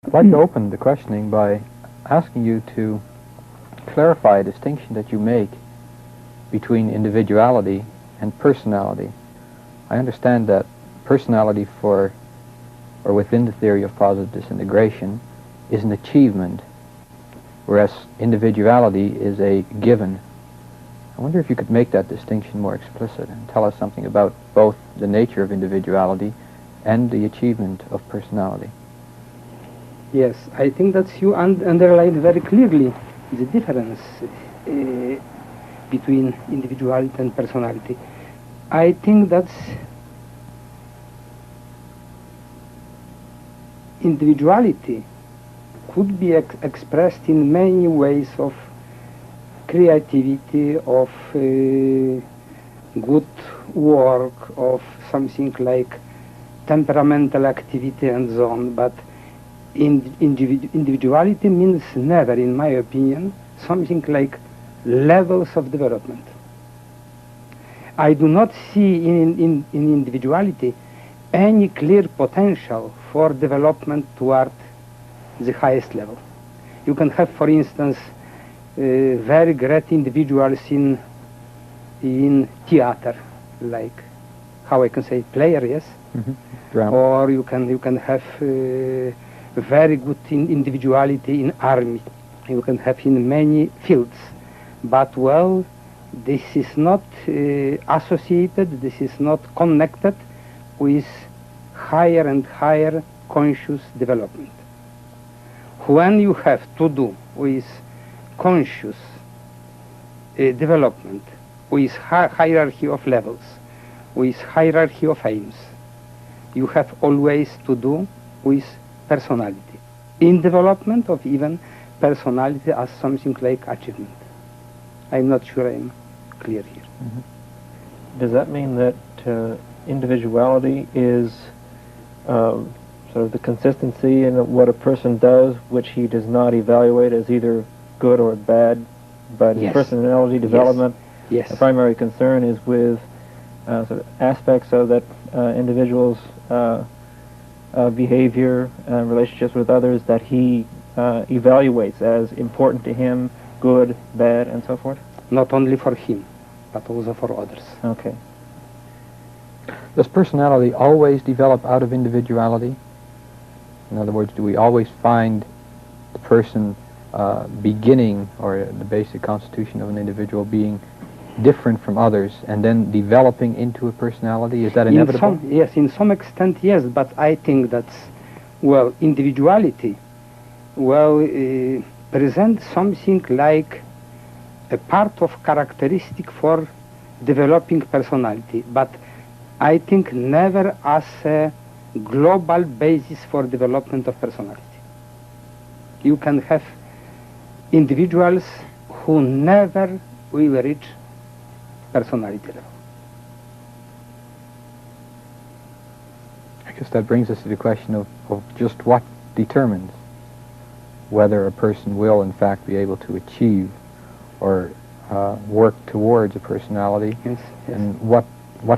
I'd like to open the questioning by asking you to clarify a distinction that you make between individuality and personality. I understand that personality or within the theory of positive disintegration is an achievement, whereas individuality is a given. I wonder if you could make that distinction more explicit and tell us something about both the nature of individuality and the achievement of personality. Yes, I think that you underlined very clearly the difference between individuality and personality. I think that individuality could be expressed in many ways of creativity, of good work, of something like temperamental activity and so on, but individuality means never, in my opinion, something like levels of development. I do not see in individuality any clear potential for development toward the highest level. You can have, for instance, very great individuals in theater, like, how I can say, player, yes? Mm-hmm. Or you can have very good individuality in army. You can have in many fields. But, well, this is not associated, this is not connected with higher and higher conscious development. When you have to do with conscious development, with hierarchy of levels, with hierarchy of aims, you have always to do with personality. In development of even personality as something like achievement. I'm not sure I'm clear here. Mm-hmm. Does that mean that individuality is sort of the consistency in what a person does, which he does not evaluate as either good or bad, but Yes. personality development, Yes. the primary concern is with sort of aspects of that individual's behavior and relationships with others that he evaluates as important to him, good, bad, and so forth? Not only for him, but also for others. Okay. Does personality always develop out of individuality? In other words, do we always find the person beginning, or the basic constitution of an individual being different from others and then developing into a personality? Is that inevitable? Yes, in some extent, yes, but I think that, well, individuality, presents something like a part of characteristic for developing personality, but I think never as a global basis for development of personality. You can have individuals who never will reach personality level. I guess that brings us to the question of just what determines whether a person will in fact be able to achieve or work towards a personality, Yes, yes. and what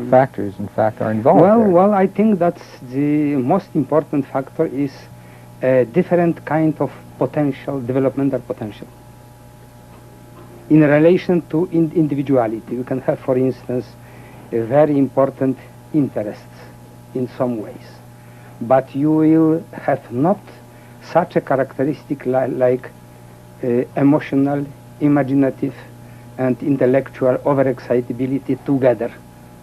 factors in fact are involved there. Well, I think that the most important factor is a different kind of potential, developmental potential. In relation to individuality, you can have, for instance, a very important interests in some ways, but you will have not such a characteristic like emotional, imaginative, and intellectual overexcitability together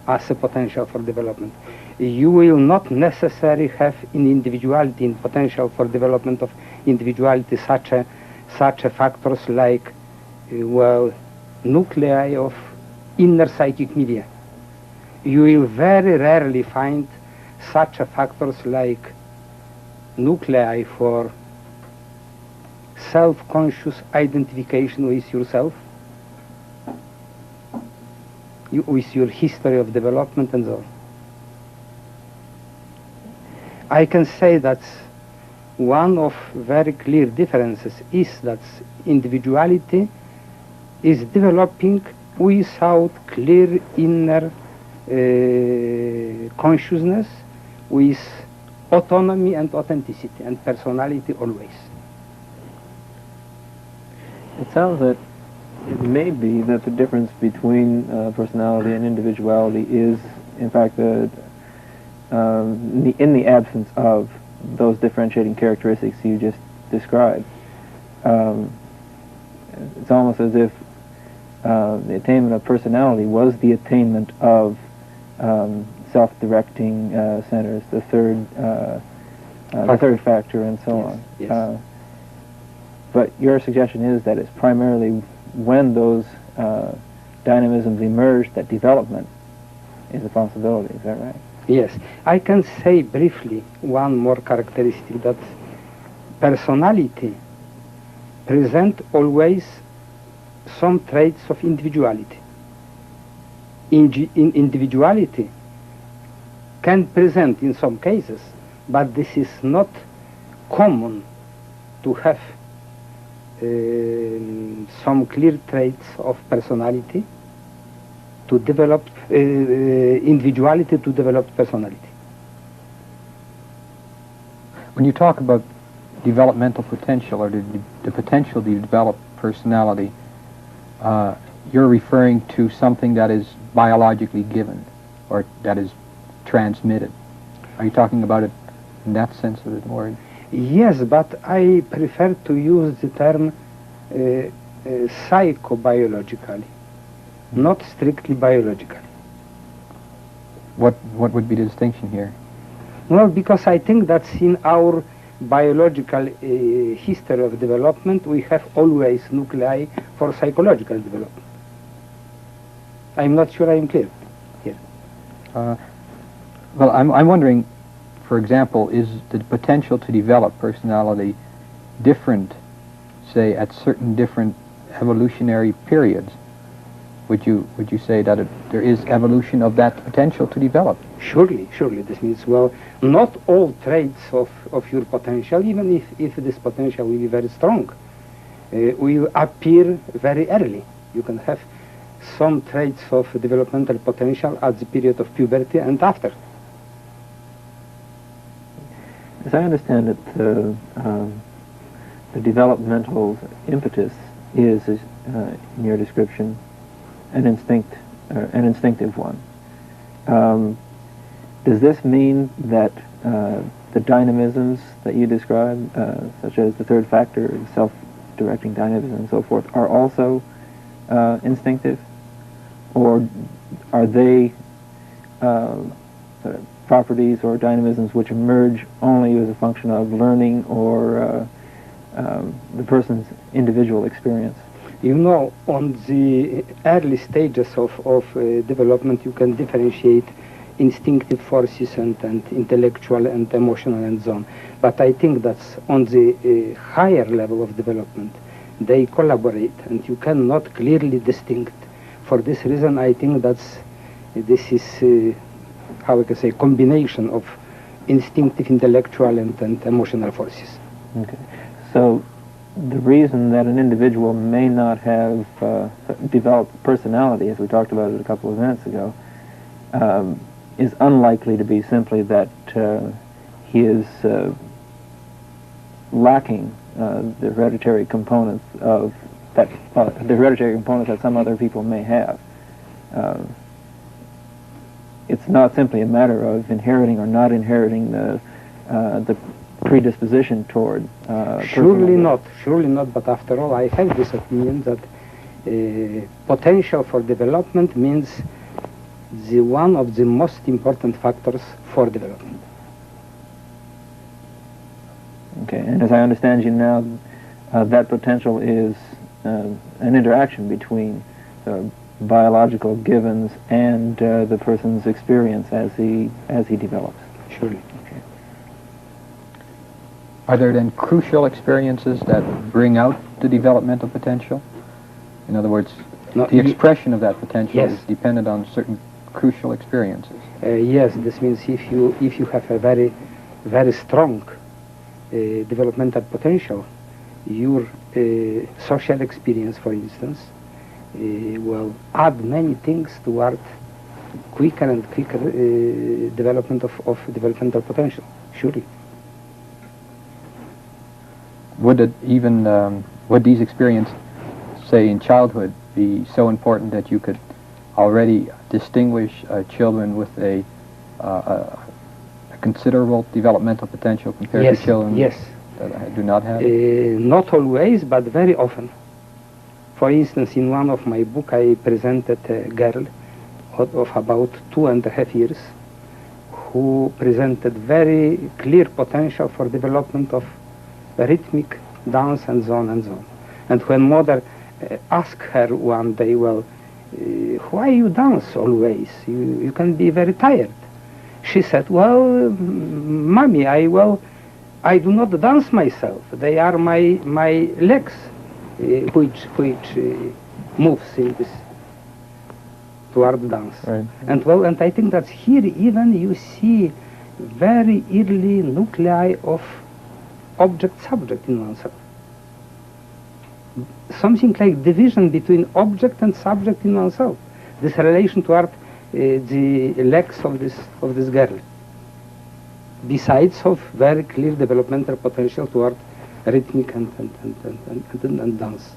as a potential for development. You will not necessarily have in individuality, in potential for development of individuality, such a factors like nuclei of inner psychic media. You will very rarely find such a factors like nuclei for self-conscious identification with yourself, with your history of development and so on. I can say that one of very clear differences is that individuality is developing without clear inner consciousness, with autonomy and authenticity and personality always. It sounds that it may be that the difference between personality and individuality is, in fact, in the absence of those differentiating characteristics you just described. It's almost as if the attainment of personality was the attainment of self-directing centers, the third factor, and so on. Yes. But your suggestion is that it's primarily when those dynamisms emerge that development is a possibility. Is that right? Yes. I can say briefly one more characteristic, that personality present always some traits of individuality. Individuality can present in some cases, but this is not common to have some clear traits of personality to develop individuality to develop personality. When you talk about developmental potential, or the potential to develop personality, you're referring to something that is biologically given, or that is transmitted. Are you talking about it in that sense of the word? Yes, but I prefer to use the term psychobiologically, not strictly biologically. What would be the distinction here? Well, because I think that in our biological history of development, we have always nuclei for psychological development. I'm not sure I'm clear here. Well, I'm wondering, for example, is the potential to develop personality different, say, at certain different evolutionary periods? Would you say that there is evolution of that potential to develop? Surely. This means, well, not all traits of your potential, even if this potential will be very strong, will appear very early. You can have some traits of developmental potential at the period of puberty and after. As I understand it, the developmental impetus is, in your description, an instinctive one. Does this mean that the dynamisms that you describe, such as the third factor, self-directing dynamism and so forth, are also instinctive? Or are they properties or dynamisms which emerge only as a function of learning or the person's individual experience? You know, on the early stages of development, you can differentiate instinctive forces and intellectual and emotional and so on. But I think that's on the higher level of development, they collaborate, and you cannot clearly distinct. For this reason, I think this is, how we can say, combination of instinctive, intellectual, and emotional forces. Okay. So the reason that an individual may not have developed personality, as we talked about it a couple of minutes ago, is unlikely to be simply that he is lacking the hereditary components of that the hereditary components that some other people may have. It's not simply a matter of inheriting or not inheriting the predisposition toward surely not. But after all, I have this opinion that potential for development means one of the most important factors for development. Okay, and as I understand you now, that potential is an interaction between biological givens and the person's experience as he develops. Surely. Okay. Are there then crucial experiences that bring out the developmental potential? In other words, the expression of that potential is dependent on certain crucial experiences. Yes, this means if you have a very, very strong developmental potential, your social experience, for instance, will add many things toward quicker and quicker development of developmental potential. Surely. Would it even, would these experiences, say in childhood, be so important that you could already distinguish children with a considerable developmental potential compared Yes, to children yes. that do not have it? Not always, but very often. For instance, in one of my book, I presented a girl of about 2.5 years who presented very clear potential for development of rhythmic dance and so on and so on. And when mother asked her one day, well, why you dance always? You can be very tired. She said, well, mommy, I do not dance myself. They are my legs which moves in this toward dance. Right. And I think that here even you see very early nuclei of object-subject in oneself. Something like division between object and subject in oneself. This relation toward the legs of this girl. Besides of very clear developmental potential toward rhythmic and dance.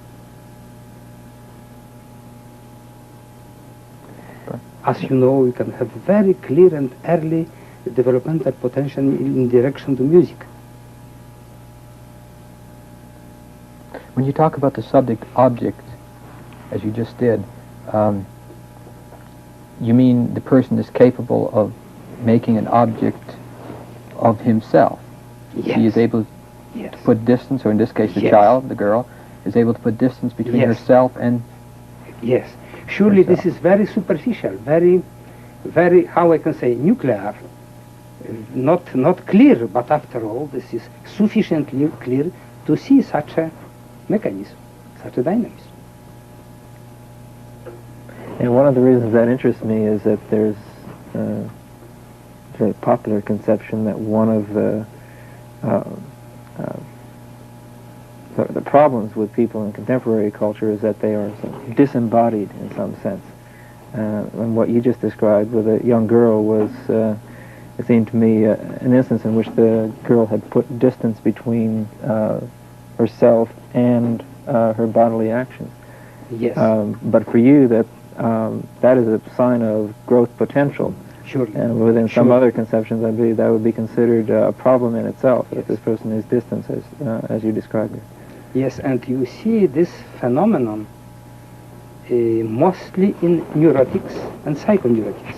As you know, you can have very clear and early developmental potential in direction to music. When you talk about the subject-object, as you just did, you mean the person is capable of making an object of himself? Yes. He is able Yes. to put distance, or in this case the Yes. child, the girl, is able to put distance between Yes. herself and... Yes. Surely herself. this is very superficial, very, how I can say, nuclear. Not clear, but after all, this is sufficiently clear to see such a mechanism, such a dynamism. And one of the reasons that interests me is that there's a very popular conception that one of the problems with people in contemporary culture is that they are sort of disembodied in some sense. And what you just described with a young girl was, it seemed to me, an instance in which the girl had put distance between herself and her bodily actions. Yes. But for you, that is a sign of growth potential. Surely. And within some Sure. other conceptions, I believe that would be considered a problem in itself, Yes. if this person is distant, as you described it. Yes, and you see this phenomenon mostly in neurotics and psychoneurotics.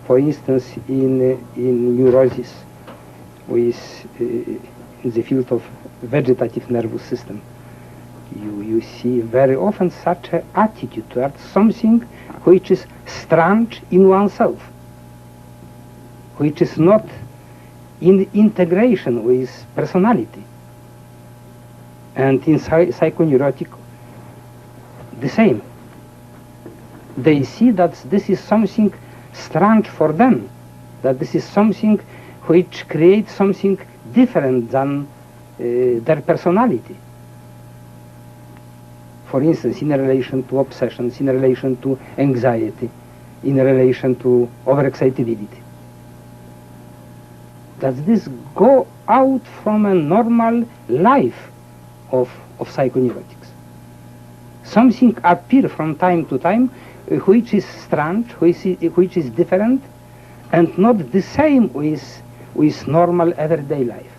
For instance, in neurosis, with in the field of vegetative nervous system, you see very often such an attitude towards something which is strange in oneself, which is not in integration with personality. And in psychoneurotic, the same. They see that this is something strange for them, that this is something which creates something different than their personality. For instance, in relation to obsessions, in relation to anxiety, in relation to overexcitability. Does this go out from a normal life of psychoneurotics? Something appears from time to time which is strange, which is different, and not the same with normal everyday life.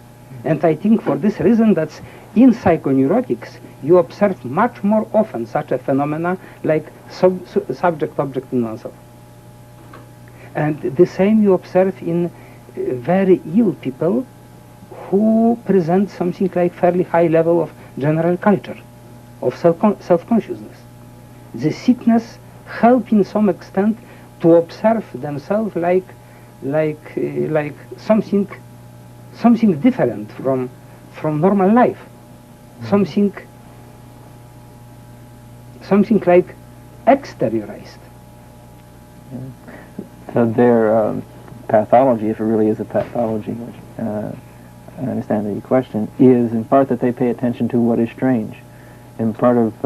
And I think for this reason that in psychoneurotics you observe much more often such a phenomena like subject-object in oneself. And the same you observe in very ill people who present something like fairly high level of general culture, of self-consciousness. The sickness help in some extent to observe themselves like something different from normal life, something like exteriorized. So their pathology, if it really is a pathology, which I understand the question, is in part that they pay attention to what is strange, and part of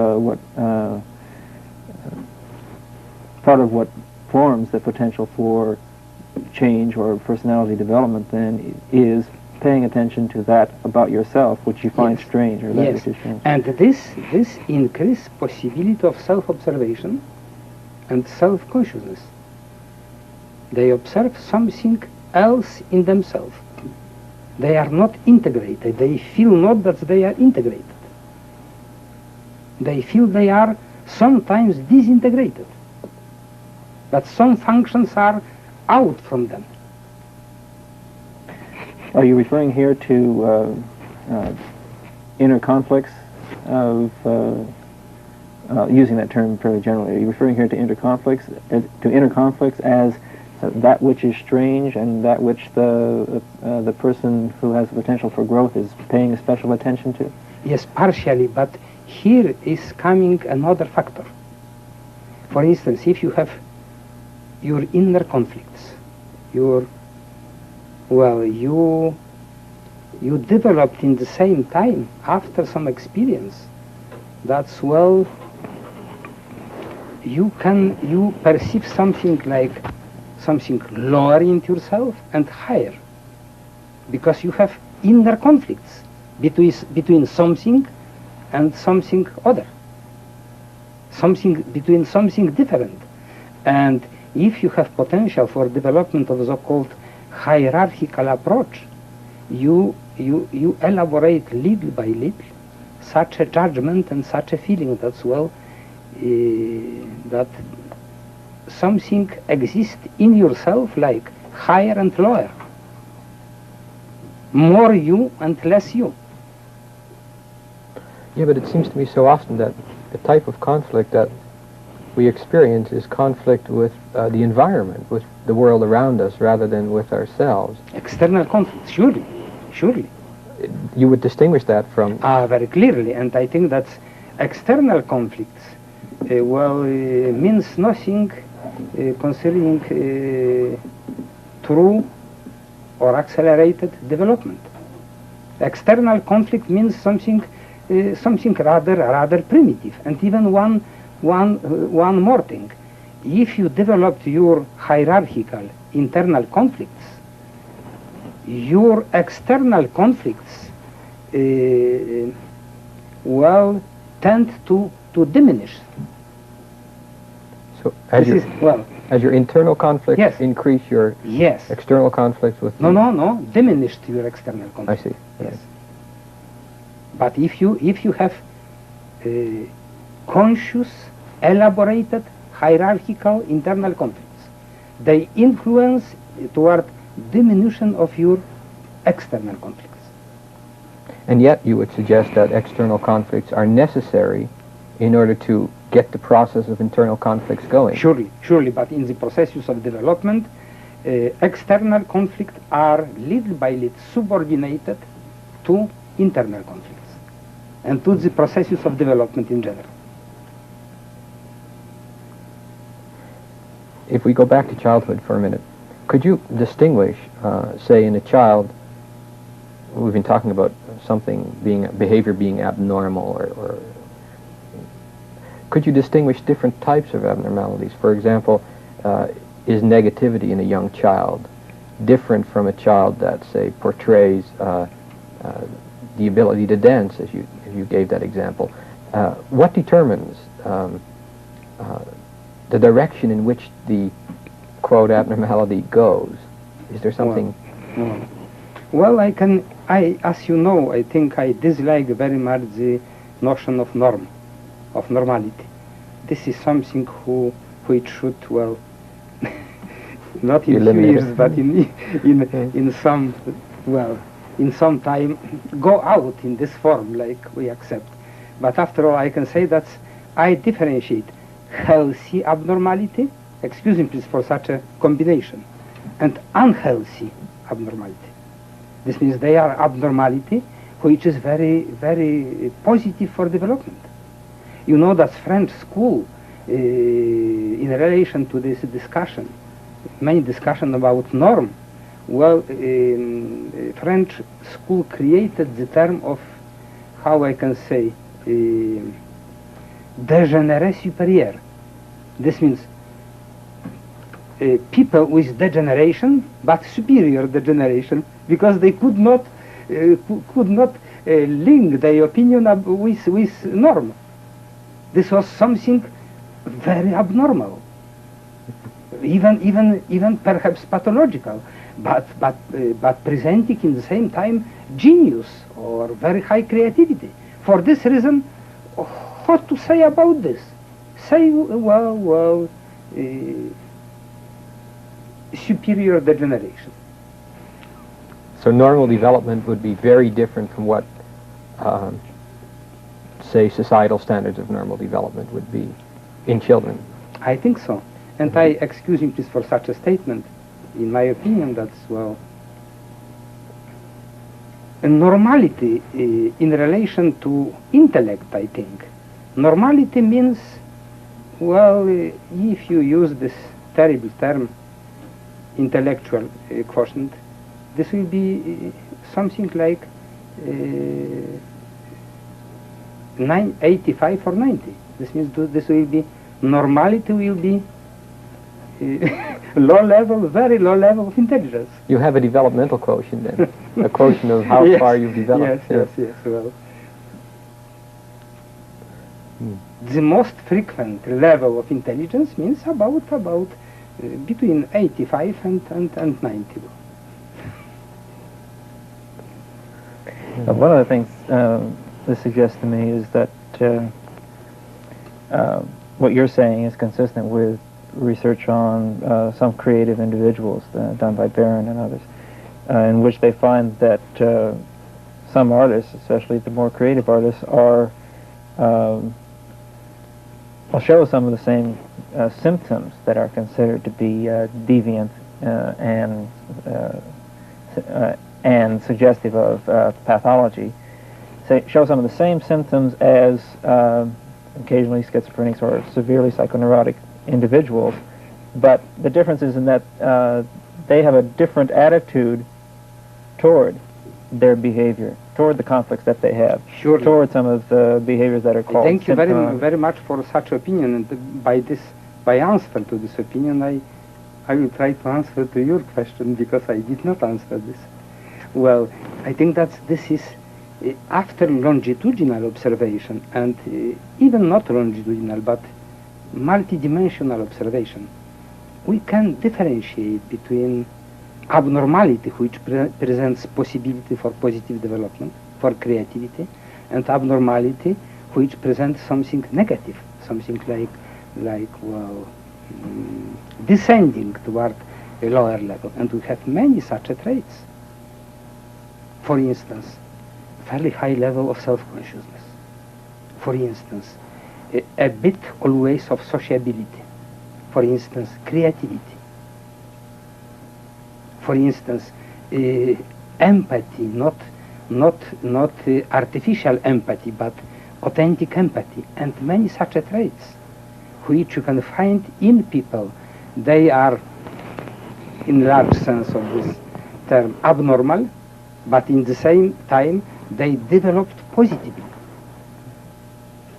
what forms the potential for change or personality development then is paying attention to that about yourself which you find strange or that which is strange. And this increases possibility of self-observation and self-consciousness. They observe something else in themselves. They are not integrated. They feel not that they are integrated. They feel they are sometimes disintegrated. But some functions are out from them. Are you referring here to inner conflicts of, using that term fairly generally, are you referring here to inner conflicts as that which is strange and that which the person who has the potential for growth is paying special attention to? Yes, partially, but here is coming another factor. For instance, if you have your inner conflicts, you developed in the same time after some experience, that's you perceive something like something lower in yourself and higher, because you have inner conflicts between something and something other, between something different. And if you have potential for development of the so-called hierarchical approach, you elaborate little by little such a judgment and such a feeling that's that something exists in yourself like higher and lower, more you and less you. Yeah, but it seems to me so often that the type of conflict that we experience is conflict with the environment, with the world around us, rather than with ourselves. External conflict, surely. You would distinguish that from... Very clearly, and I think that external conflicts means nothing concerning true or accelerated development. External conflict means something rather primitive, and even one more thing. If you developed your hierarchical internal conflicts, your external conflicts tend to diminish. So as your internal conflicts increase, your external conflicts with... No, diminished your external conflicts. I see. Yes. But if you have conscious, elaborated, hierarchical internal conflicts, they influence toward diminution of your external conflicts. And yet you would suggest that external conflicts are necessary in order to get the process of internal conflicts going. Surely, but in the processes of development, external conflicts are little by little subordinated to internal conflicts and to the processes of development in general. If we go back to childhood for a minute, could you distinguish, say, in a child, we've been talking about behavior being abnormal, or could you distinguish different types of abnormalities? For example, is negativity in a young child different from a child that, say, portrays the ability to dance, as you gave that example? What determines the direction in which the, quote, abnormality goes? Is there something... Well, as you know, I think I dislike very much the notion of norm, of normality. This is something which should, not in few years, but in some time, go out in this form, like we accept. But after all, I can say that I differentiate healthy abnormality, excuse me please for such a combination, and unhealthy abnormality. This means they are abnormality which is very, very positive for development. You know that French school, in relation to this discussion, main discussion about norm, French school created the term of, how I can say, dégénéré supérieur. This means people with degeneration, but superior degeneration, because they could not link their opinion with norm. This was something very abnormal, even perhaps pathological, but presenting in the same time genius or very high creativity. For this reason, what to say about this? Say, well, superior degeneration. So normal development would be very different from what, say, societal standards of normal development would be in children. I think so. And I excuse me please for such a statement. In my opinion, that's, well, a normality in relation to intellect, I think. Normality means, well, if you use this terrible term, intellectual quotient, this will be something like 85 or 90. This means this will be, normality will be low level, very low level of intelligence. You have a developmental quotient then, a quotient of how far you've developed. Yes, well. The most frequent level of intelligence means about between 85 and 90. One of the things this suggests to me is that what you're saying is consistent with research on some creative individuals done by Barron and others, in which they find that some artists, especially the more creative artists, are will show some of the same symptoms that are considered to be deviant and suggestive of pathology. Show some of the same symptoms as occasionally schizophrenics or severely psychoneurotic individuals, but the difference is in that they have a different attitude toward their behavior, toward the conflicts that they have, Surely. toward some of the behaviors that are called Thank you very much for such opinion, and by answer to this opinion, I will try to answer to your question, because I did not answer this. Well, I think that this is after longitudinal observation, and even not longitudinal, but multidimensional observation, we can differentiate between abnormality, which presents possibility for positive development, for creativity, and abnormality, which presents something negative, something like well, descending toward a lower level. And we have many such traits. For instance, fairly high level of self-consciousness. For instance, a bit always of sociability. For instance, creativity. For instance, empathy, not artificial empathy, but authentic empathy, and many such traits, which you can find in people. They are, in large sense of this term, abnormal, but in the same time they developed positively.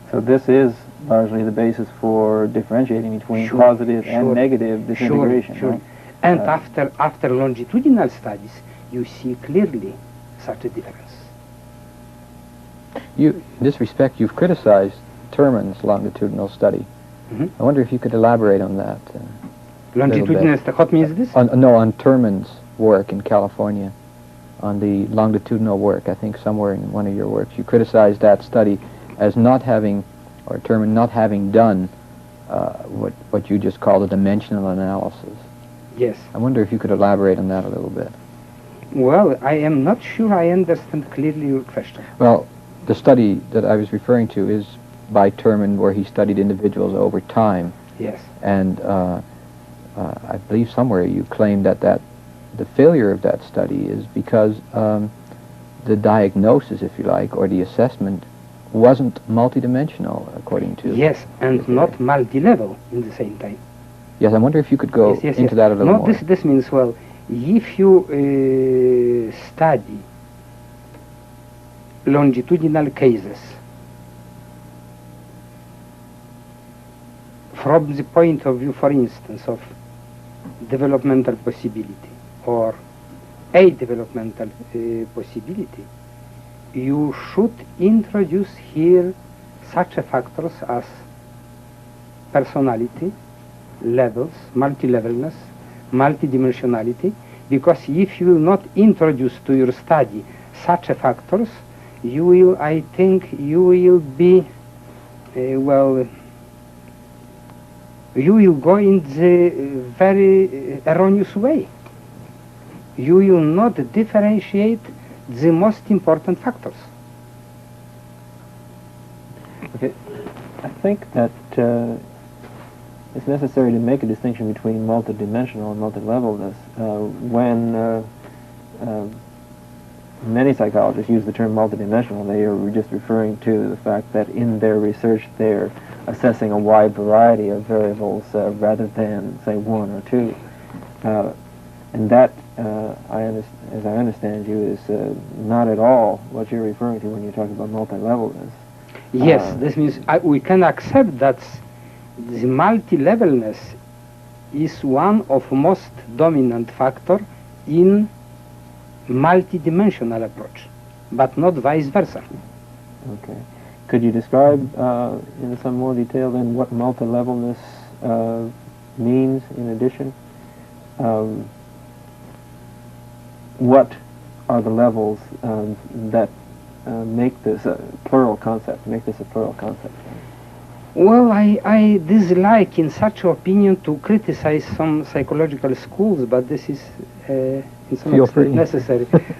So this is largely the basis for differentiating between positive and negative disintegration. Sure. Right? And after longitudinal studies, you see clearly such a difference. In this respect, you've criticized Terman's longitudinal study. Mm-hmm. I wonder if you could elaborate on that. Longitudinal study, what means this? On Terman's work in California, on the longitudinal work. I think somewhere in one of your works, you criticized that study as not having, or Terman not having done what you just called a dimensional analysis. Yes. I wonder if you could elaborate on that a little bit. Well, I am not sure I understand clearly your question. Well, the study that I was referring to is by Terman, where he studied individuals over time. Yes. And I believe somewhere you claimed that the failure of that study is because the diagnosis, if you like, or the assessment wasn't multidimensional, according to... Yes, and not multi-level in the same time. Yes, I wonder if you could go into that a little more. This means, well, if you study longitudinal cases from the point of view, for instance, of developmental possibility or a developmental possibility, you should introduce here such a factors as personality, levels, multi-levelness, multidimensionality, because if you will not introduce to your study such a factors, you will, I think, you will be, well, you will go in the very erroneous way. You will not differentiate the most important factors. Okay, I think that it's necessary to make a distinction between multidimensional and multilevelness. When many psychologists use the term multidimensional, they are just referring to the fact that in their research they're assessing a wide variety of variables rather than, say, one or two. And that, as I understand you, is not at all what you're referring to when you talk about multi-levelness. Yes, this means we can accept that the multi-levelness is one of most dominant factor in multi-dimensional approach, but not vice versa. Okay. Could you describe in some more detail then what multi-levelness means in addition? What are the levels that make this a plural concept, Well, I dislike in such opinion to criticize some psychological schools, but this is in some extent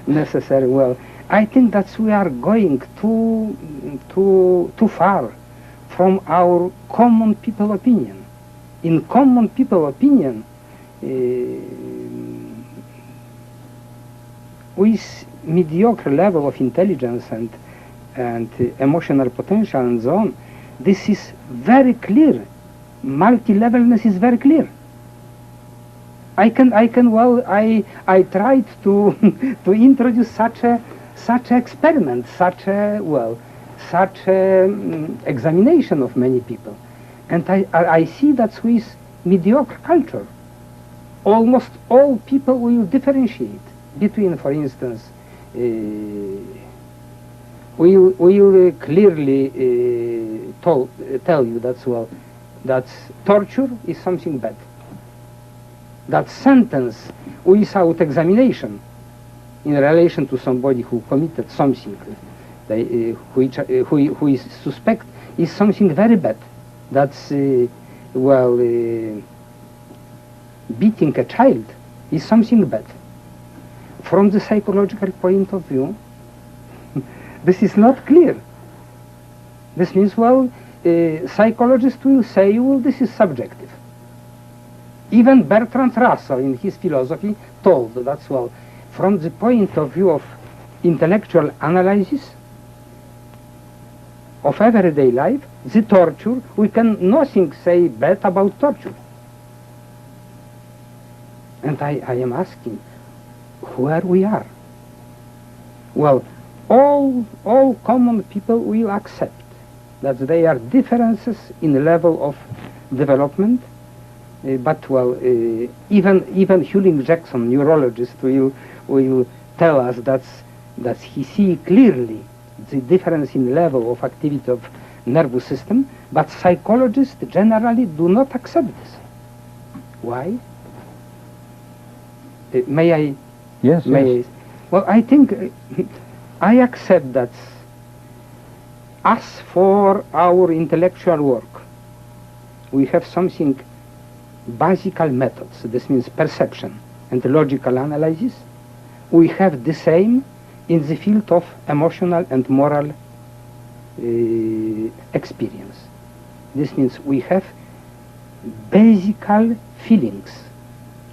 necessary. Well, I think that we are going too far from our common people opinion. In common people opinion, with mediocre level of intelligence and emotional potential and so on, this is very clear. Multi-levelness is very clear. I tried to to introduce such a experiment, such examination of many people, and I see that with mediocre culture, almost all people will differentiate between, for instance, will clearly tell you that torture is something bad. That sentence without examination in relation to somebody who committed something who is suspect is something very bad. That's beating a child is something bad. From the psychological point of view, this is not clear. This means, psychologists will say, this is subjective. Even Bertrand Russell in his philosophy told that, from the point of view of intellectual analysis of everyday life, the torture, we can nothing say bad about torture. And I am asking, where we are? Well, all common people will accept that there are differences in the level of development, but even Hewlett Jackson, neurologist, will tell us that he see clearly the difference in level of activity of nervous system, but psychologists generally do not accept this. Why? May I? Yes. Yes. Well, I think I accept that as for our intellectual work, we have something basical methods. This means perception and logical analysis. We have the same in the field of emotional and moral experience. This means we have basical feelings,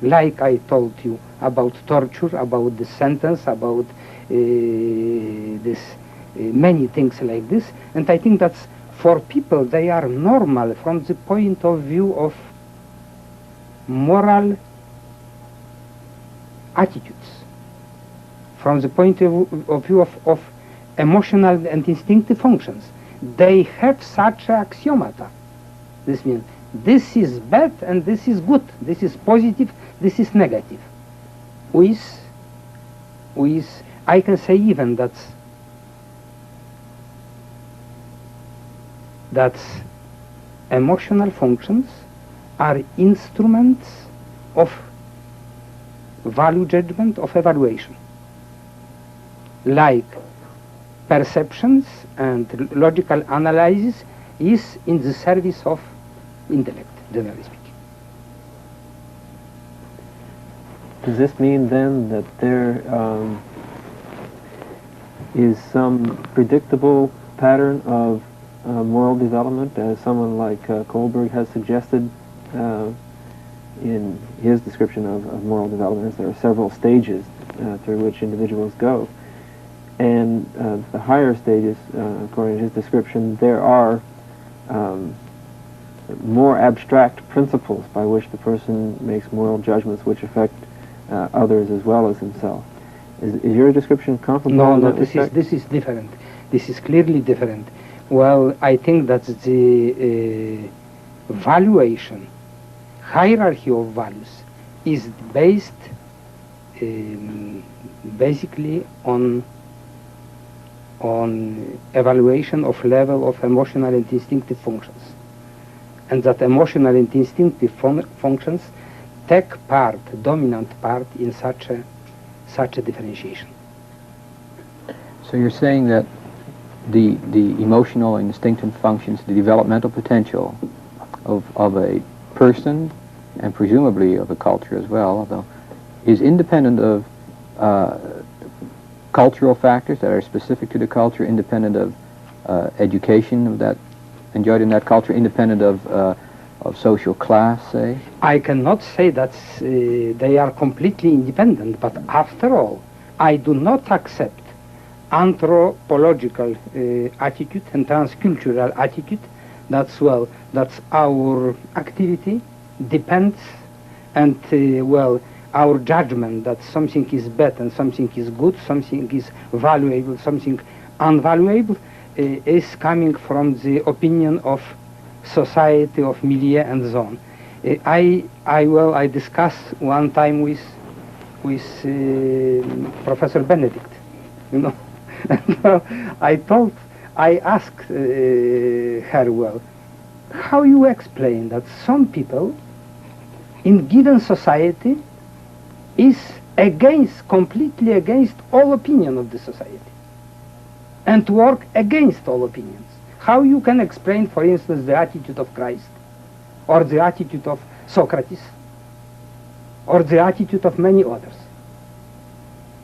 like I told you about torture, about the sentence, about many things like this. And I think that for people they are normal from the point of view of moral attitudes, from the point of view of emotional and instinctive functions. They have such axiomata. This means this is bad and this is good, this is positive, this is negative. With I can say even that emotional functions are instruments of value judgment, of evaluation. Like perceptions and logical analysis is in the service of intellect, generally speaking. Does this mean then that there is some predictable pattern of moral development, as someone like Kohlberg has suggested in his description of moral development? There are several stages through which individuals go. And the higher stages, according to his description, there are more abstract principles by which the person makes moral judgments which affect others as well as himself. Is your description comparable? No, this is different. This is clearly different. Well, I think that the valuation, hierarchy of values, is based basically on evaluation of level of emotional and instinctive functions, and that emotional and instinctive functions take part, dominant part, in such a differentiation. So you're saying that the emotional and instinctive functions, the developmental potential of a person, and presumably of a culture as well, although, is independent of cultural factors that are specific to the culture, independent of education of that enjoyed in that culture, independent of social class, say? I cannot say that they are completely independent, but after all, I do not accept anthropological attitude and transcultural attitude. That's our activity depends, and our judgment that something is bad and something is good, something is valuable, something unvaluable, is coming from the opinion of society, of milieu, and so on. I discussed one time with Professor Benedict, you know. I asked her, how you explain that some people in given society is completely against all opinion of the society, and work against all opinions? How you can explain, for instance, the attitude of Christ, or the attitude of Socrates, or the attitude of many others?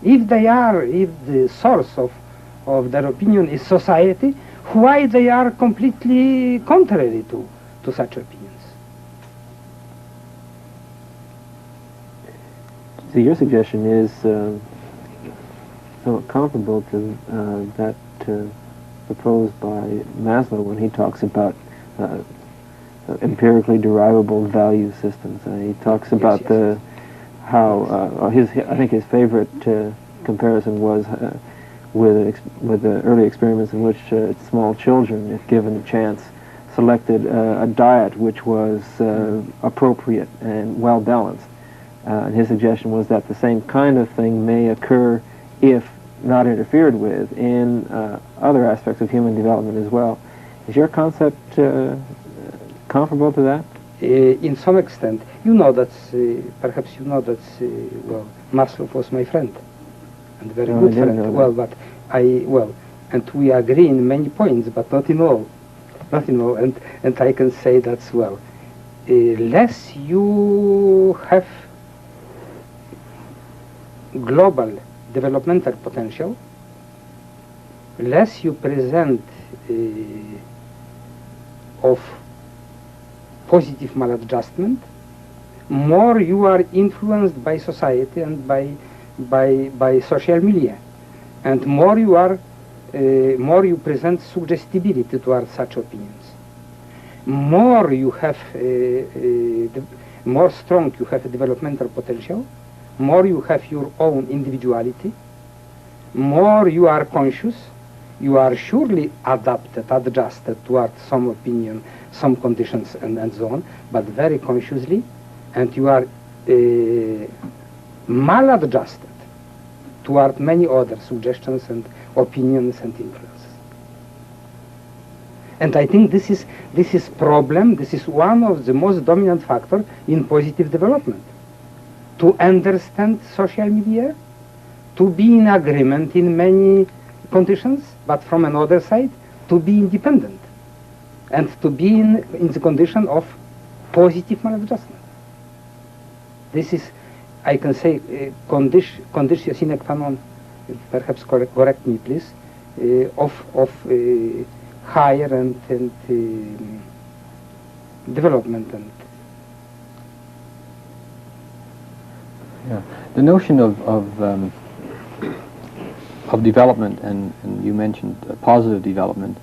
If the source of their opinion is society, why they are completely contrary to such opinions? So your suggestion is somewhat comparable to that proposed by Maslow when he talks about empirically derivable value systems. He talks about how I think his favorite comparison was with the early experiments in which small children, if given a chance, selected a diet which was appropriate and well balanced. And his suggestion was that the same kind of thing may occur, if not interfered with, in other aspects of human development as well. Is your concept comparable to that? In some extent. You know that, perhaps you know that, Maslow was my friend, and very good friend. And we agree in many points, but not in all. And I can say that, less you have global developmental potential, less you present of positive maladjustment, more you are influenced by society and by social milieu, and more you present suggestibility towards such opinions. More you have, more strong you have a developmental potential, more you have your own individuality, more you are conscious, you are surely adjusted towards some opinion, some conditions and so on, but very consciously, and you are maladjusted toward many other suggestions and opinions and influences. And I think this is problem. This is one of the most dominant factors in positive development. To understand social media, to be in agreement in many conditions, but from another side, to be independent, and to be in the condition of positive maladjustment. This is, I can say, conditio sine qua non, perhaps correct me please, of higher and development. And yeah, the notion of development, and you mentioned positive development,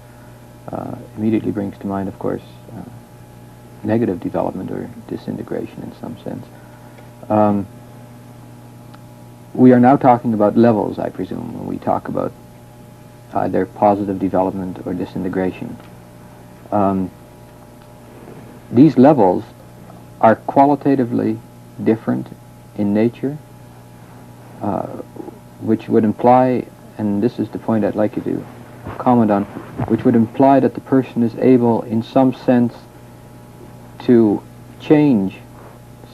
immediately brings to mind, of course, negative development or disintegration in some sense. We are now talking about levels, I presume, when we talk about either positive development or disintegration. These levels are qualitatively different in nature, which would imply, and this is the point I'd like you to comment on, which would imply that the person is able, in some sense, to change,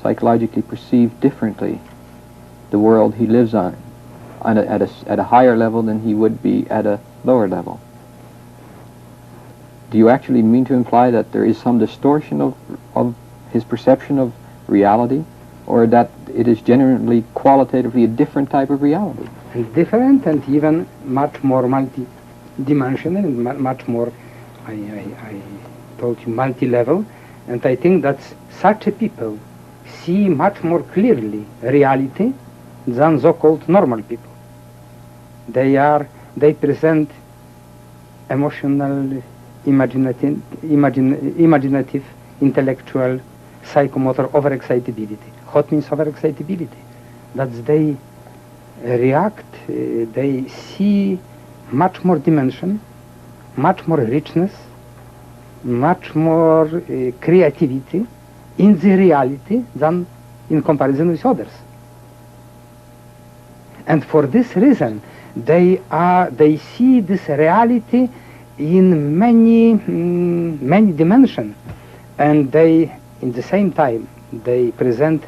psychologically perceive differently the world he lives on at a higher level than he would be at a lower level. Do you actually mean to imply that there is some distortion of his perception of reality, or that it is generally qualitatively a different type of reality? And different, and even much more multi-dimensional, and much more, I told you, multi-level. And I think that such a people see much more clearly reality than so-called normal people. They present emotional, imaginative, intellectual, psychomotor overexcitability. What means overexcitability? That they react, they see much more dimension, much more richness, much more creativity in the reality than in comparison with others. And for this reason, they see this reality in many dimensions, and they, in the same time, they present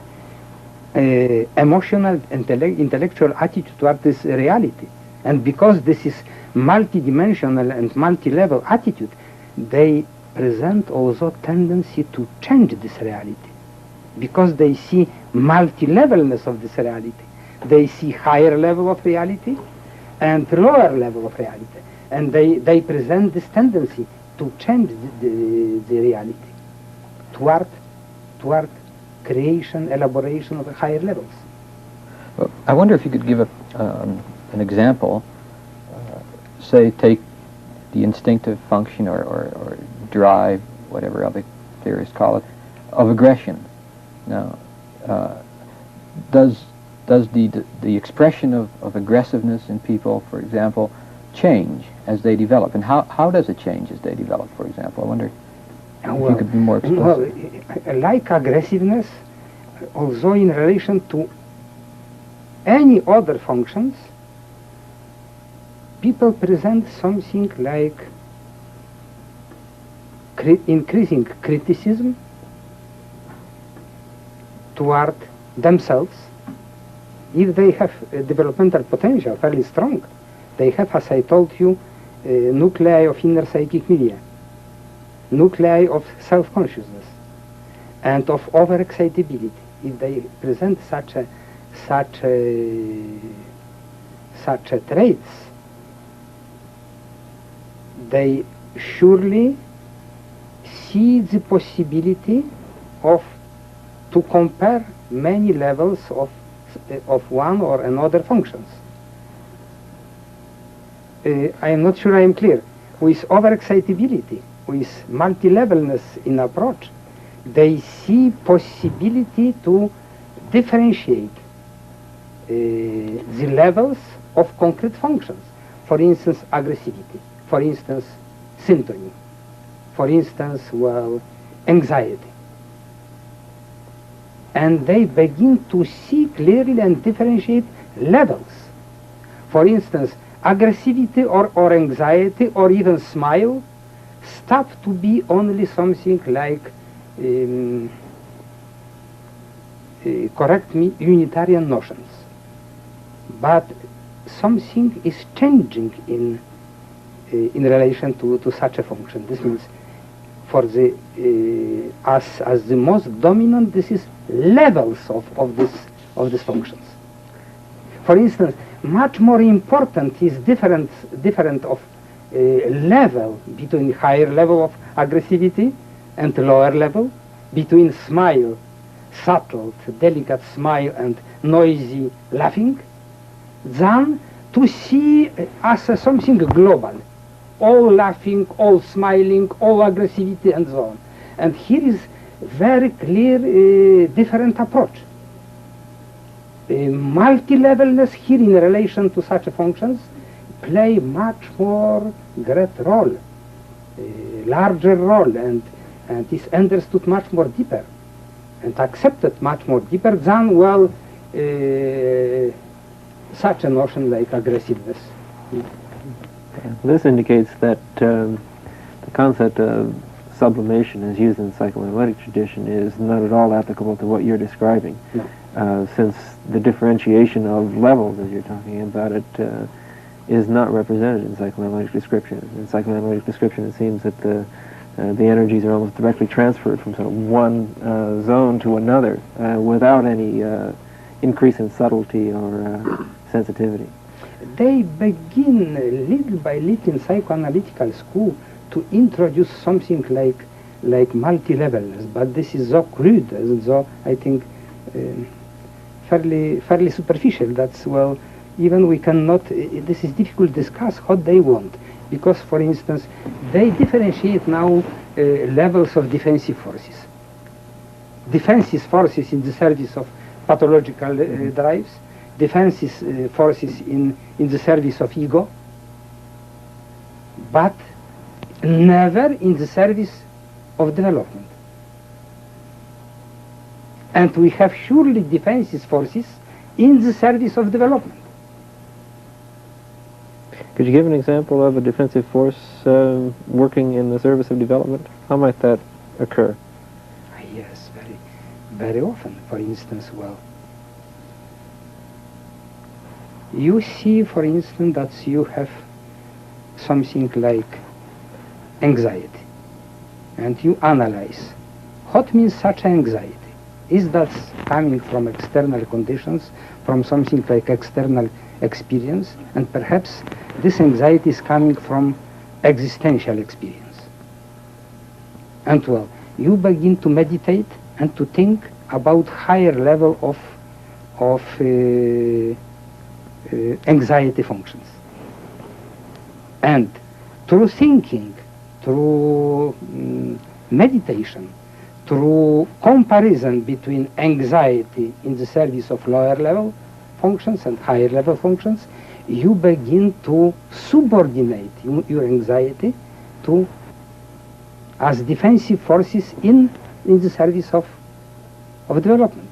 emotional, intellectual attitude toward this reality. And because this is multidimensional and multi-level attitude, they present also tendency to change this reality, because they see multi-levelness of this reality. They see higher level of reality and lower level of reality, and they present this tendency to change the reality toward creation, elaboration of the higher levels. Well, I wonder if you could give an example, say take the instinctive function or drive, whatever other theorists call it, of aggression. Now, does the expression of aggressiveness in people, for example, change as they develop? And how does it change as they develop, for example? I wonder if you could be more explicit. Well, like aggressiveness, also in relation to any other functions, people present something like increasing criticism toward themselves. If they have developmental potential fairly strong, they have, as I told you, nuclei of inner psychic media, nuclei of self-consciousness, and of overexcitability. If they present such traits, they surely see the possibility to compare many levels of one or another functions. I am not sure I am clear. With overexcitability, with multi-levelness in approach, they see possibility to differentiate the levels of concrete functions. For instance, aggressivity. For instance, symptomy. for instance, well, anxiety. And they begin to see clearly and differentiate levels. For instance, aggressivity or anxiety or even smile stop to be only something like, correct me, Unitarian notions. But something is changing in relation to such a function. This means for the as the most dominant, this is levels of these functions. For instance, much more important is different of level between higher level of aggressivity and lower level, between smile, subtle, delicate smile and noisy laughing, than to see as something global, all laughing, all smiling, all aggressivity and so on. And here is very clear different approach. Multi-levelness here in relation to such functions play much more great role, larger role, and is understood much more deeper and accepted much more deeper than, well, such a notion like aggressiveness. This indicates that the concept of sublimation as used in the psychoanalytic tradition is not at all applicable to what you're describing. No. Since the differentiation of levels, as you're talking about it, is not represented in psychoanalytic description. In psychoanalytic description, it seems that the energies are almost directly transferred from sort of one zone to another without any increase in subtlety or sensitivity. They begin little by little in psychoanalytical school to introduce something like multi-levelness, but this is so crude, and so I think fairly superficial. That's, well, even we cannot, this is difficult to discuss what they want, because, for instance, they differentiate now levels of defensive forces. Defensive forces in the service of pathological drives, defensive forces in the service of ego, but never in the service of development. And we have surely defensive forces in the service of development. Could you give an example of a defensive force working in the service of development? How might that occur? Yes, very often. For instance, well, you see, for instance, that you have something like anxiety, and you analyze what means such anxiety. Is that coming from external conditions, from something like external experience, and perhaps this anxiety is coming from existential experience. And, well, you begin to meditate and to think about higher level of anxiety functions. And through thinking, through meditation, through comparison between anxiety in the service of lower level functions and higher level functions, you begin to subordinate your anxiety to as defensive forces in the service of development.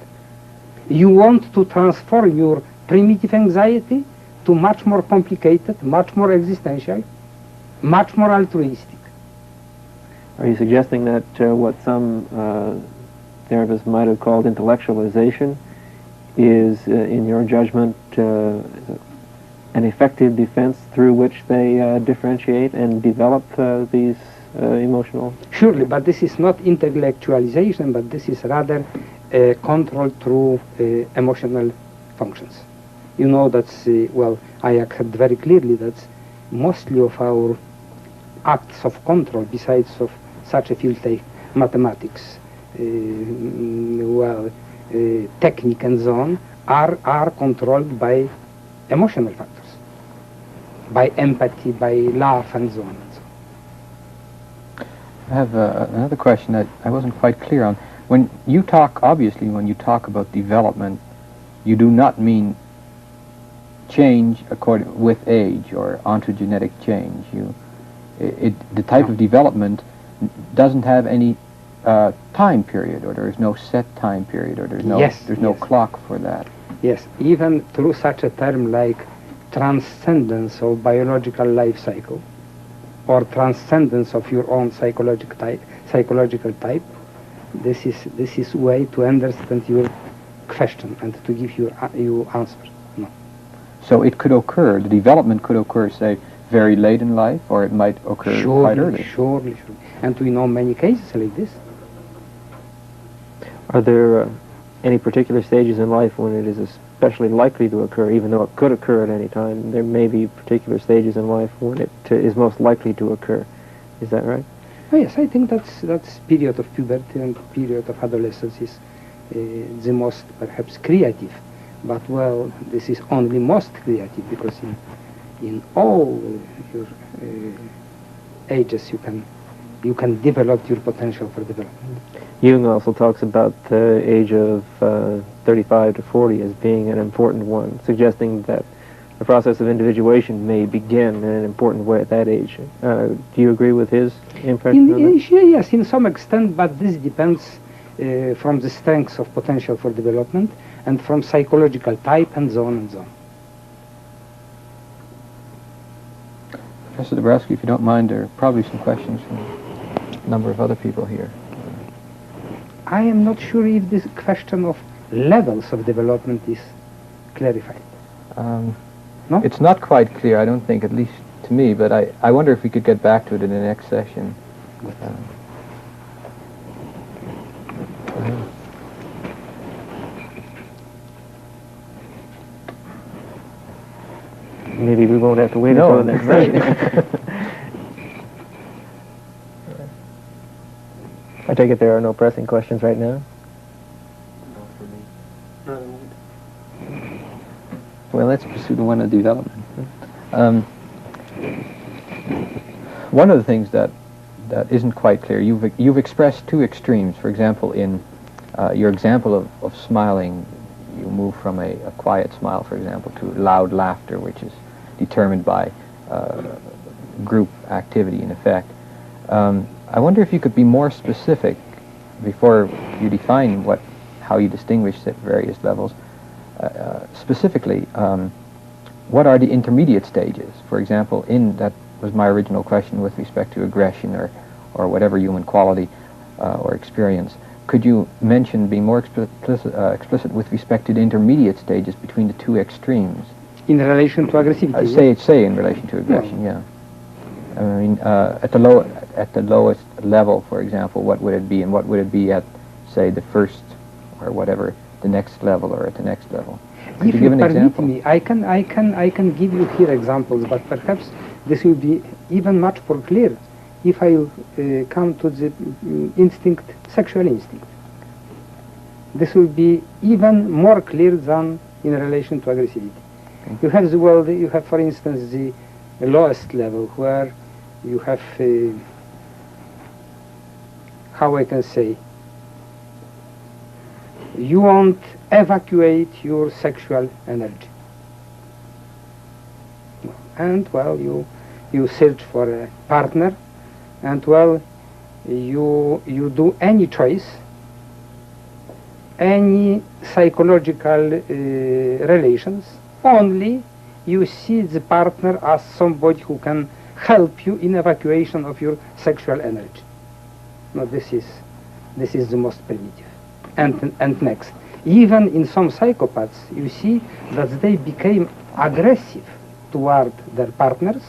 You want to transform your primitive anxiety to much more complicated, much more existential, much more altruistic. Are you suggesting that what some therapists might have called intellectualization is, in your judgment, an effective defense through which they differentiate and develop these emotional? Surely, but this is not intellectualization, but this is rather control through emotional functions. You know that's, well, I accept very clearly that mostly of our acts of control, besides of such a field like mathematics, technique and so on, are controlled by emotional factors, by empathy, by love and so on. I have another question that I wasn't quite clear on. When you talk, obviously, when you talk about development, you do not mean change with age or ontogenetic change. The type of development doesn't have any time period, or there is no set time period, or there's no clock for that. Yes, even through such a term like transcendence of biological life cycle, or transcendence of your own psychological type, this is way to understand your question and to give you answer. No. So it could occur, the development could occur, say, very late in life, or it might occur quite early. Surely. And we know many cases like this. Are there any particular stages in life when it is especially likely to occur, even though it could occur at any time? There may be particular stages in life when it is most likely to occur. Is that right? Oh, yes, I think that's period of puberty and period of adolescence is the most perhaps creative. But well, this is only most creative because in all your ages you can develop your potential for development. Jung also talks about the age of 35 to 40 as being an important one, suggesting that the process of individuation may begin in an important way at that age. Do you agree with his impression of that? Yes, in some extent, but this depends from the strengths of potential for development and from psychological type and so on and so on. Professor Dabrowski, if you don't mind, there are probably some questions from a number of other people here. I am not sure if this question of levels of development is clarified. No? It's not quite clear, I don't think, at least to me, but I wonder if we could get back to it in the next session. Maybe we won't have to wait until the next session. I take it there are no pressing questions right now? Well, let's pursue the one of development. One of the things that isn't quite clear, you've expressed two extremes. For example, in your example of smiling, you move from a quiet smile, for example, to loud laughter, which is determined by group activity, in effect. I wonder if you could be more specific before you define how you distinguish at various levels. Specifically, what are the intermediate stages? For example, that was my original question with respect to aggression or whatever human quality or experience. Could you be more explicit with respect to the intermediate stages between the two extremes? In relation to aggressivity? Say in relation to aggression, yeah. I mean, at the lowest level, for example, what would it be, and what would it be at, say, the first or whatever, the next level, or at the next level? Could you give an example? Me, I can give you here examples, but perhaps this will be even much more clear if I come to the sexual instinct. This will be even more clear than in relation to aggressivity. Okay. You have for instance the lowest level where you have how I can say, you won't evacuate your sexual energy, and well, you search for a partner, and well, you do any choice, any psychological relations, only you see the partner as somebody who can help you in evacuation of your sexual energy. Now this is the most primitive. And next, even in some psychopaths, you see that they became aggressive toward their partners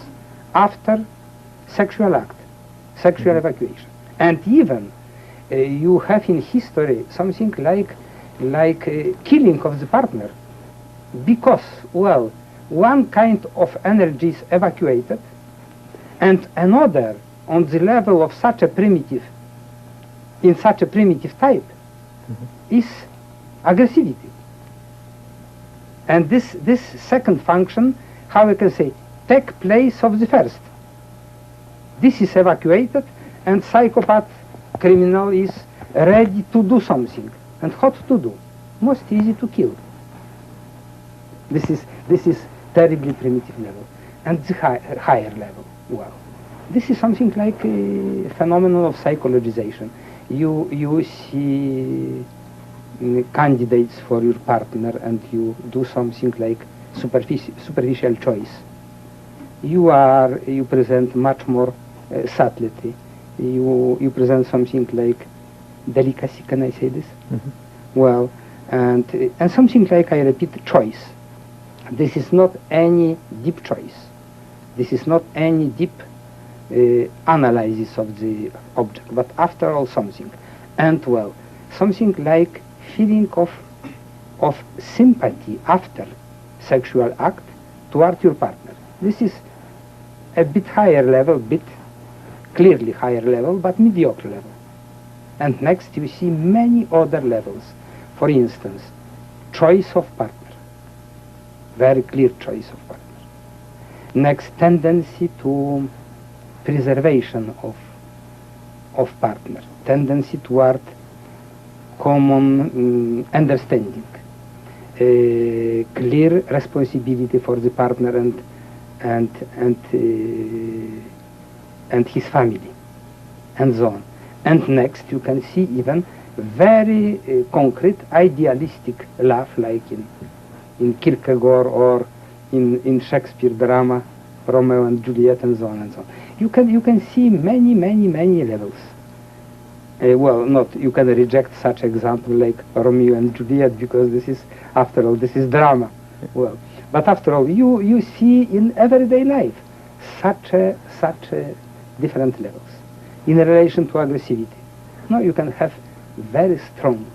after sexual act, sexual evacuation. And even you have in history something like killing of the partner, because, well, one kind of energy is evacuated, and another on the level of such a primitive, in such a primitive type, is aggressivity. And this second function, how we can say, take place of the first. This is evacuated, and psychopath criminal is ready to do something. And what to do? Most easy to kill. This is terribly primitive level. And the higher level, well, This is something like a phenomenon of psychologization. You see candidates for your partner and you do something like superficial choice. You present much more subtlety. You present something like delicacy, can I say this? Mm-hmm. Well, and something like, I repeat, choice. This is not any deep choice. This is not any deep analysis of the object, but after all something. And well, something like feeling of sympathy after sexual act toward your partner. This is a bit higher level, clearly higher level, but mediocre level. And next you see many other levels. For instance, choice of partner, very clear choice of partner. Next, tendency to preservation of partner, tendency toward common understanding, clear responsibility for the partner and his family, and so on. And next, you can see even very concrete, idealistic love, like in Kierkegaard or in Shakespeare drama, Romeo and Juliet, and so on and so on. You can see many levels. Well, not you can reject such example like Romeo and Juliet, because this is, after all, this is drama. Well, but after all, you see in everyday life such different levels in relation to aggressivity. No, you can have very strong,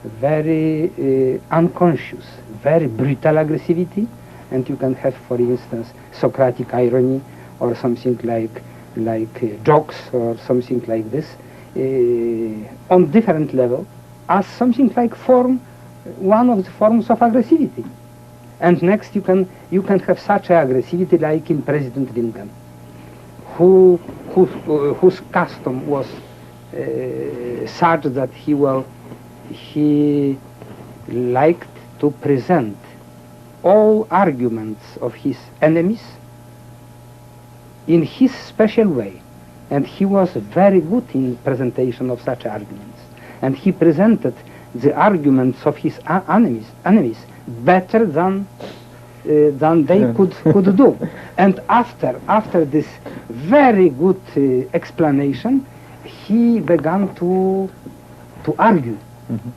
very unconscious, very brutal aggressivity, and you can have, for instance, Socratic irony or something like jokes or something like this on different level as something like one of the forms of aggressivity. And next you can have such aggressivity like in President Lincoln, whose custom was such that he liked to present all arguments of his enemies in his special way, and he was very good in presentation of such arguments, and he presented the arguments of his enemies better than they could do. And after this very good explanation, he began to argue. Mm-hmm.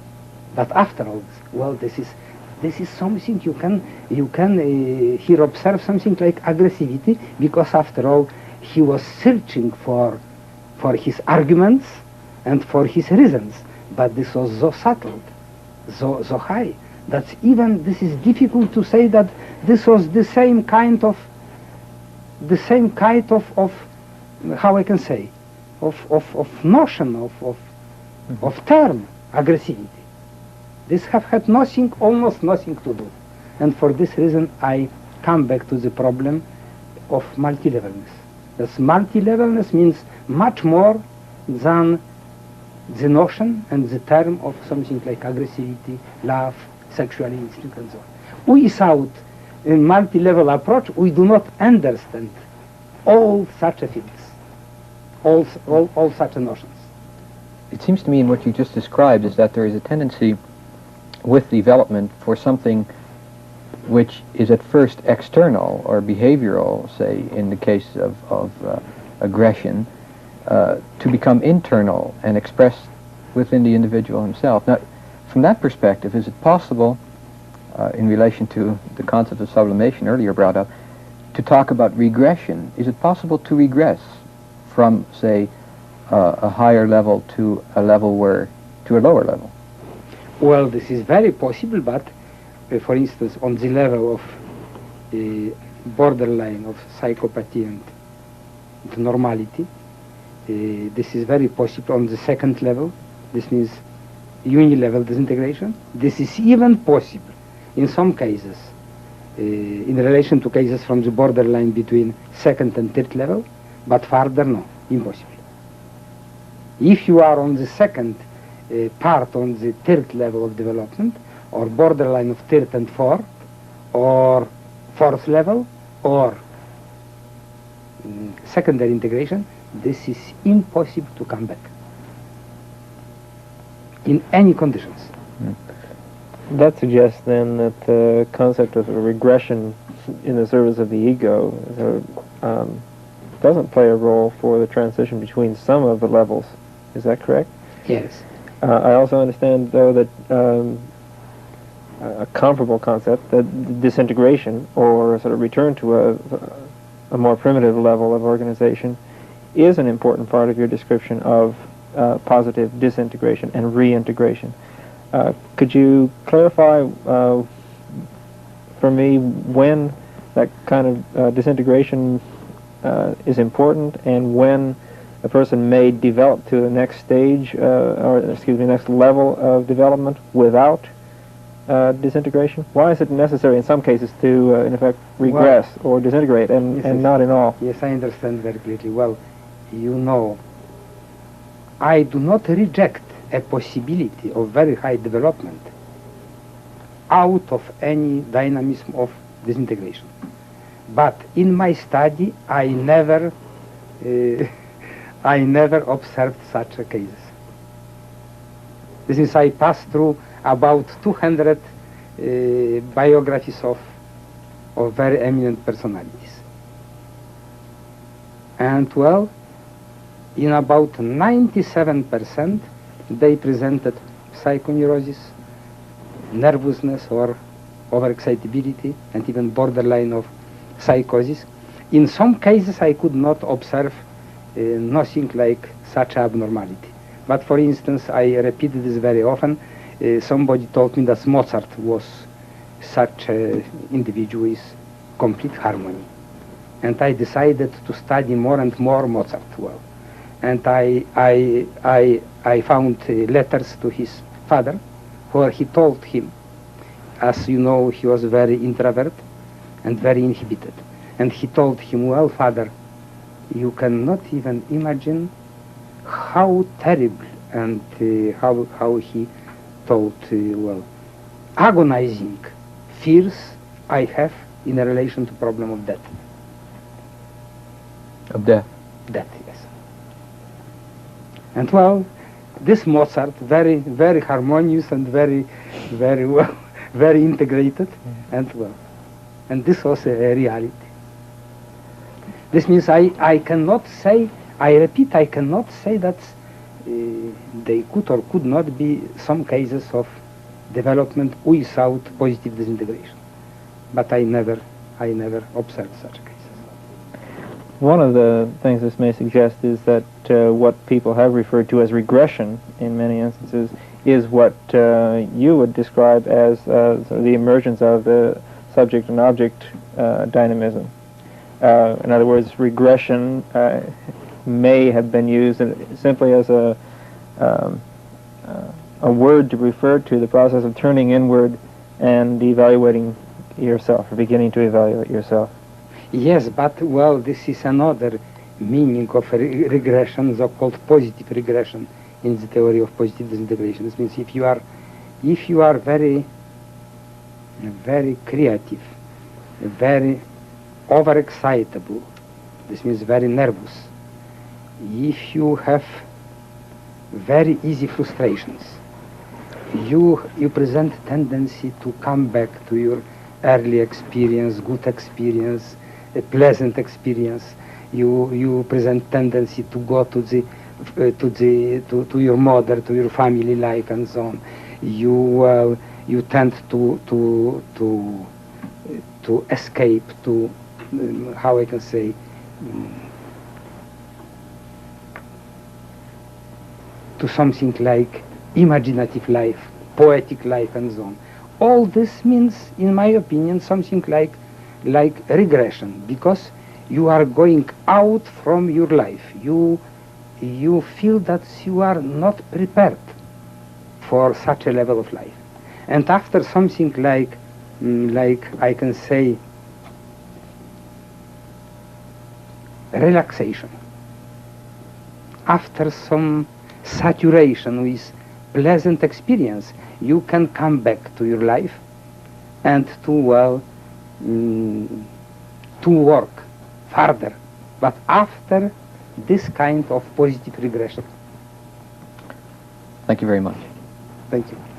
But after all, well, this is something you can here observe something like aggressivity, because after all he was searching for his arguments and for his reasons, but this was so subtle, so high, that even this is difficult to say that this was the same kind of how I can say of notion of term aggressivity. This have had almost nothing to do. And for this reason I come back to the problem of multi-levelness. This multi-levelness means much more than the notion and the term of something like aggressivity, love, sexual instinct, and so on. Without a multi-level approach, we do not understand all such things, all such notions. It seems to me in what you just described is that there is a tendency with development for something which is at first external or behavioral, say in the case of aggression, to become internal and expressed within the individual himself. Now, from that perspective, is it possible, in relation to the concept of sublimation earlier brought up, to talk about regression? Is it possible to regress from, say, a higher level to a lower level? Well, this is very possible, but for instance, on the level of borderline of psychopathy and normality, this is very possible. On the second level, this means unilevel disintegration. This is even possible in some cases, in relation to cases from the borderline between second and third level, but further, no, impossible. If you are on the second part, on the third level of development, or borderline of third and fourth, or fourth level, or secondary integration, this is impossible to come back in any conditions. That suggests then that the concept of a regression in the service of the ego doesn't play a role for the transition between some of the levels. Is that correct? Yes. I also understand, though, that a comparable concept, that disintegration, or sort of return to a more primitive level of organization, is an important part of your description of positive disintegration and reintegration. Could you clarify for me when that kind of disintegration is important, and when a person may develop to the next stage, next level of development without disintegration? Why is it necessary in some cases to, in effect, regress or disintegrate, and not in all? Yes, I understand very clearly. Well, you know, I do not reject a possibility of very high development out of any dynamism of disintegration. But in my study, I never observed such cases. This is, I passed through about 200 biographies of very eminent personalities. And well, in about 97%, they presented psychoneurosis, nervousness or overexcitability, and even borderline of psychosis. In some cases, I could not observe nothing like such abnormality. But for instance, I repeated this very often. Somebody told me that Mozart was such an individual with complete harmony. And I decided to study more and more Mozart. Well, and I found letters to his father where he told him, as you know, he was very introvert and very inhibited. And he told him, well, father, you cannot even imagine how terrible and how he told, well, agonizing fears I have in relation to problem of death. Of death? Death, yes. And well, this Mozart, very, very harmonious and very, very well, very integrated, and well, and this was a reality. This means I cannot say, I repeat, I cannot say that they could or could not be some cases of development without positive disintegration. But I never observed such cases. One of the things this may suggest is that what people have referred to as regression in many instances is what you would describe as sort of the emergence of the subject and object dynamism. In other words, regression may have been used simply as a word to refer to the process of turning inward and evaluating yourself, or beginning to evaluate yourself. Yes, but well, this is another meaning of regression, so-called positive regression in the theory of positive disintegration. This means if you are very, very creative, very overexcitable, this means very nervous, if you have very easy frustrations, you present tendency to come back to your early experience, good experience, a pleasant experience. You present tendency to go to your mother, to your family life, and so on. You tend to escape to how I can say. To something like imaginative life, poetic life, and so on. All this means, in my opinion, something like regression, because you are going out from your life. You feel that you are not prepared for such a level of life. And after something like I can say relaxation, after some saturation with pleasant experience, you can come back to your life and to work further but after this kind of positive regression. Thank you very much. Thank you.